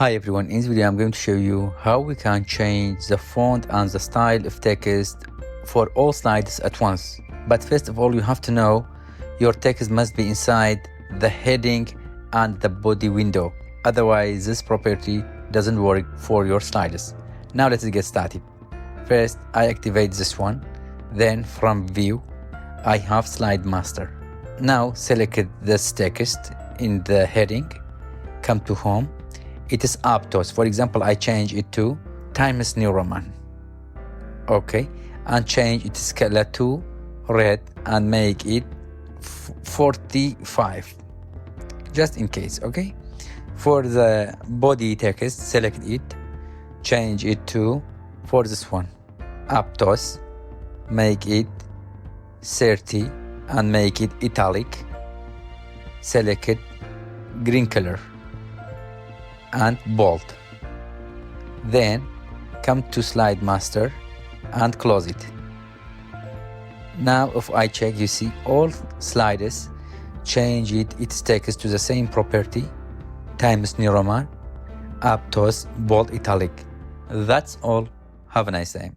Hi everyone, in this video I'm going to show you how we can change the font and the style of text for all slides at once. But first of all, you have to know your text must be inside the heading and the body window. Otherwise, this property doesn't work for your slides. Now let's get started. First, I activate this one. Then from view, I have slide master. Now select this text in the heading, come to home. It is Aptos. For example, I change it to Times New Roman. Okay, and change its scale to red and make it 45, just in case. Okay, for the body text, select it, change it to, for this one, Aptos, make it 30 and make it italic. Select it, green color and bold. Then come to slide master and close it. Now if I check, you see all slides change its text to the same property, Times New Roman, Aptos, bold, italic. That's all. Have a nice day.